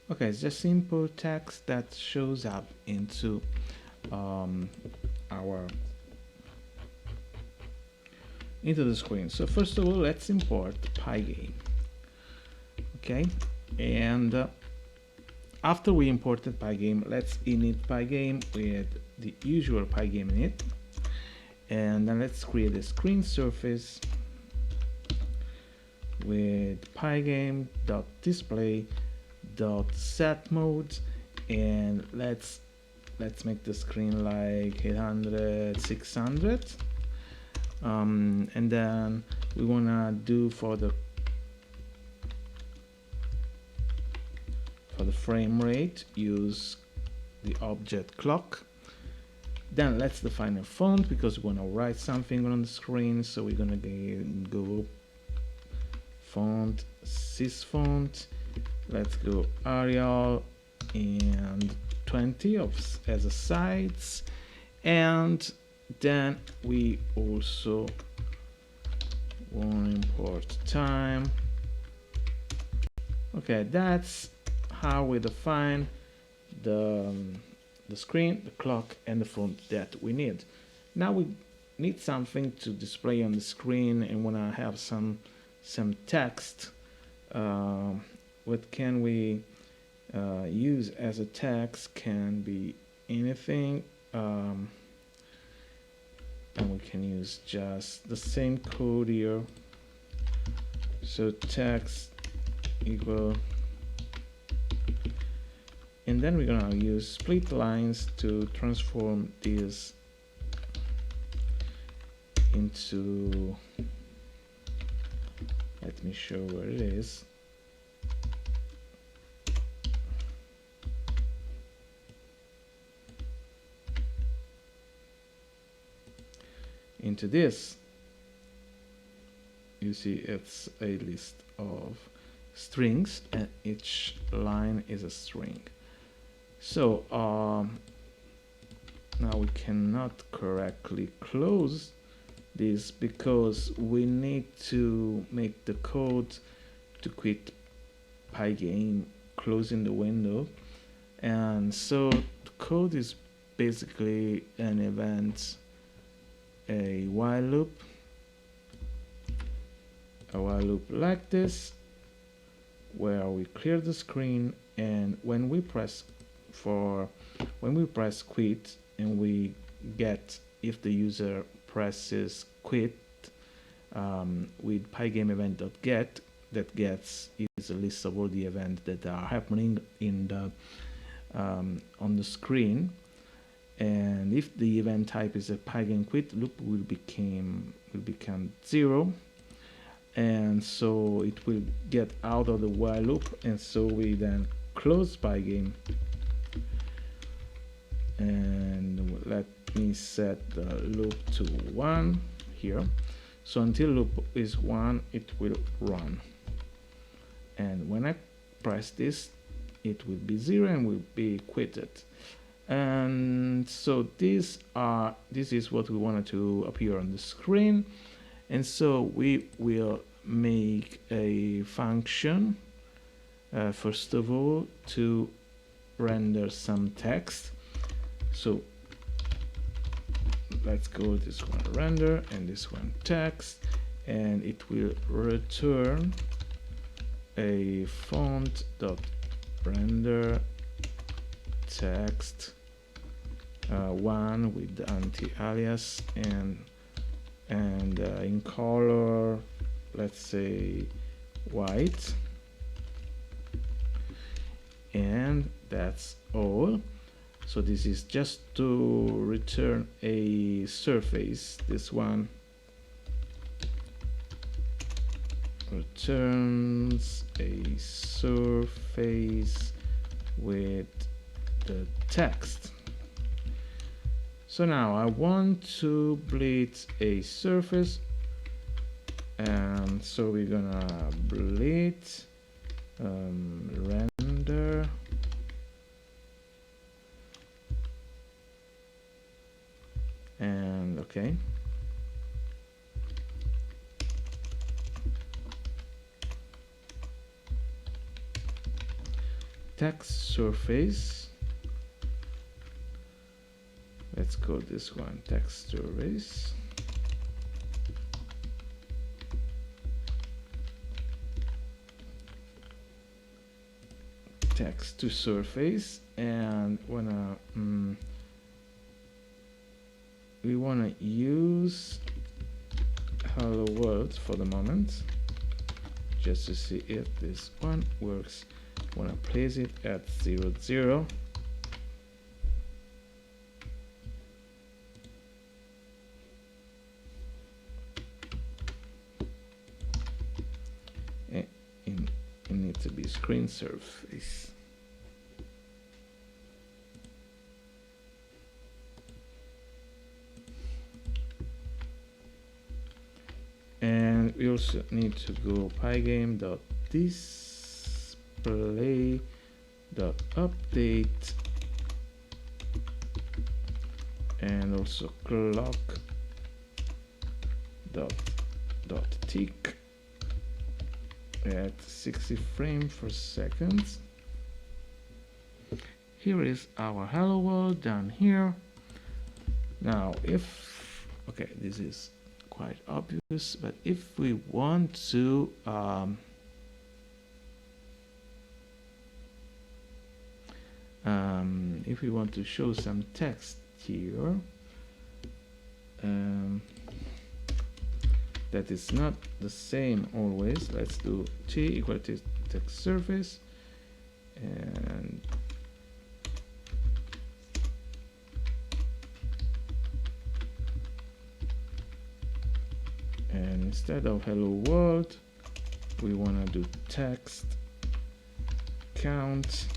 Okay, it's just simple text that shows up into um, our into the screen. So first of all, let's import Pygame. Okay, and after we imported Pygame, let's init Pygame with the usual Pygame init, and then let's create a screen surface with pygame.display.setMode, and let's make the screen like 800 600, and then we wanna do for the frame rate, use the object clock. Then let's define a font because we want to write something on the screen, so we're gonna go font sys font. Let's go Arial and 20 as a size, and then we also want to import time. Okay, that's how we define the screen, the clock, and the font that we need. Now we need something to display on the screen and want to have some text. What can we use as a text? Can be anything, and we can use just the same code here. So text equal, and then we're gonna use split lines to transform this into, let me show where it is. Into this. You see it's a list of strings and each line is a string. So now we cannot correctly close this because we need to make the code to quit Pygame closing the window, and so the code is basically an event, a while loop like this, where we clear the screen, and when we press quit and we get if the user presses quit with pygame event.get, that gets is a list of all the events that are happening in the on the screen, and if the event type is a pygame quit, loop will become 0, and so it will get out of the while loop, and so we then close Pygame, and let me set the loop to 1 here. So until loop is 1, it will run, and when I press this, it will be 0 and will be quitted. And so this is what we wanted to appear on the screen. And so we will make a function, first of all, to render some text. So let's go this one render and this one text, and it will return a font dot render text 1 with the anti-alias, and in color, let's say white, and that's all. So this is just to return a surface. This one returns a surface with the text. So now I want to bleed a surface, and so we're gonna bleed render and okay. text surface. Let's call this one text surface. Text to surface, and we wanna use hello world for the moment, just to see if this one works. Wanna place it at 0, 0. It needs to be screen surface. And we also need to go pygame.display.update and also clock.tick at 60 frames per second. Here is our hello world down here. Now okay, this is quite obvious, but if we want to show some text here that is not the same always, let's do t equal to text surface, and instead of hello world, we want to do text count.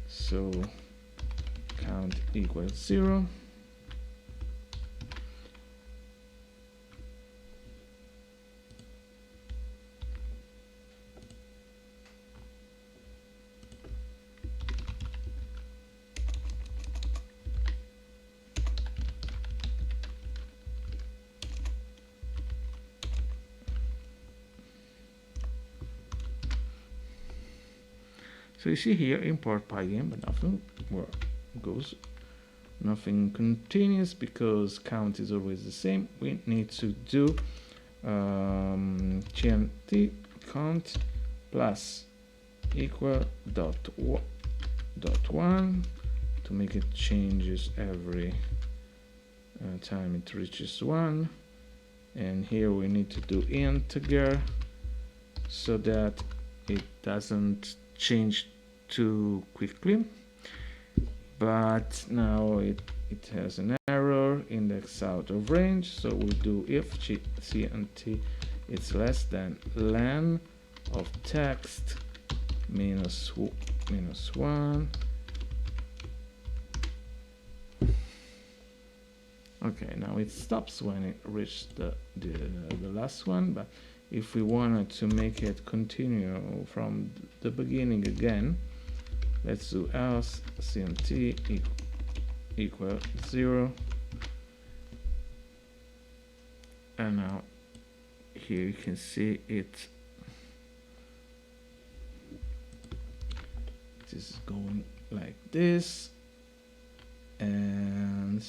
So count equals 0. So you see here import Pygame, but nothing continuous because count is always the same. We need to do gmt count plus equal dot one to make it changes every time it reaches 1. And here we need to do integer so that it doesn't change too quickly, but now it has an error, index out of range. So we do if cnt is less than len of text minus 1. Okay, now it stops when it reaches the last one, but if we wanted to make it continue from the beginning again, let's do else cmt equal 0. And now here you can see it is going like this, and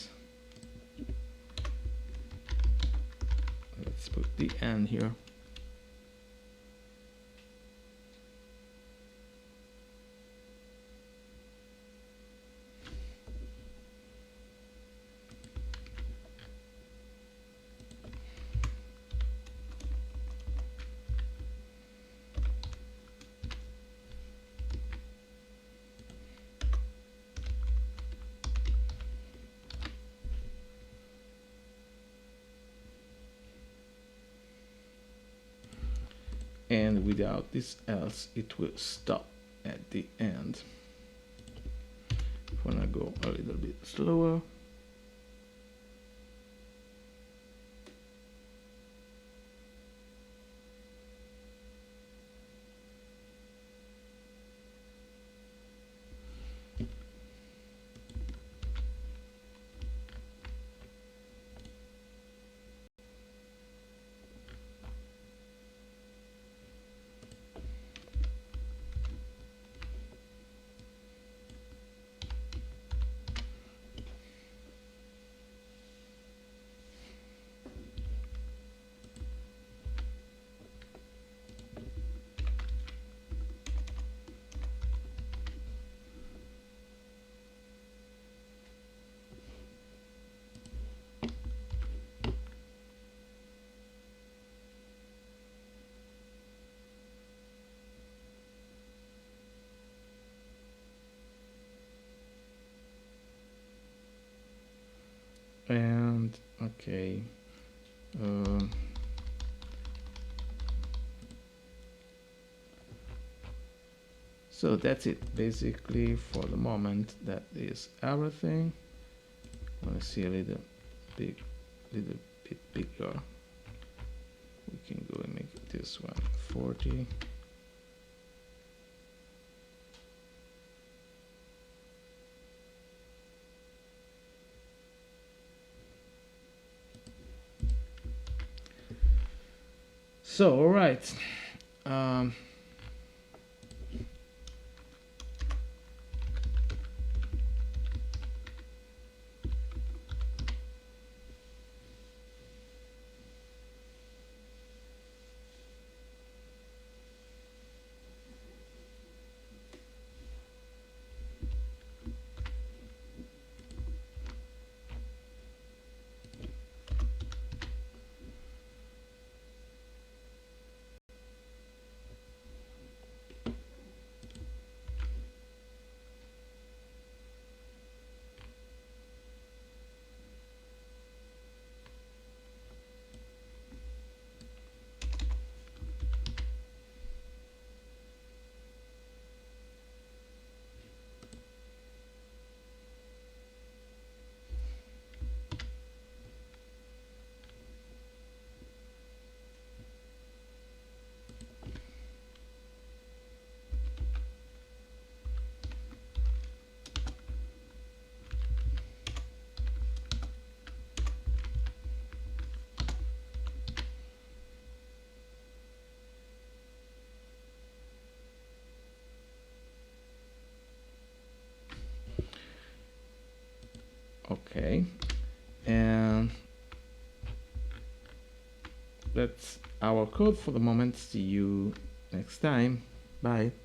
let's put the n here. And without this else, it will stop at the end. If I wanna go a little bit slower, And okay, uh, so that's it basically for the moment. That is everything. I want to see a little bit bigger. We can go and make this one 40. So, all right. Um, okay, and that's our code for the moment. See you next time. Bye.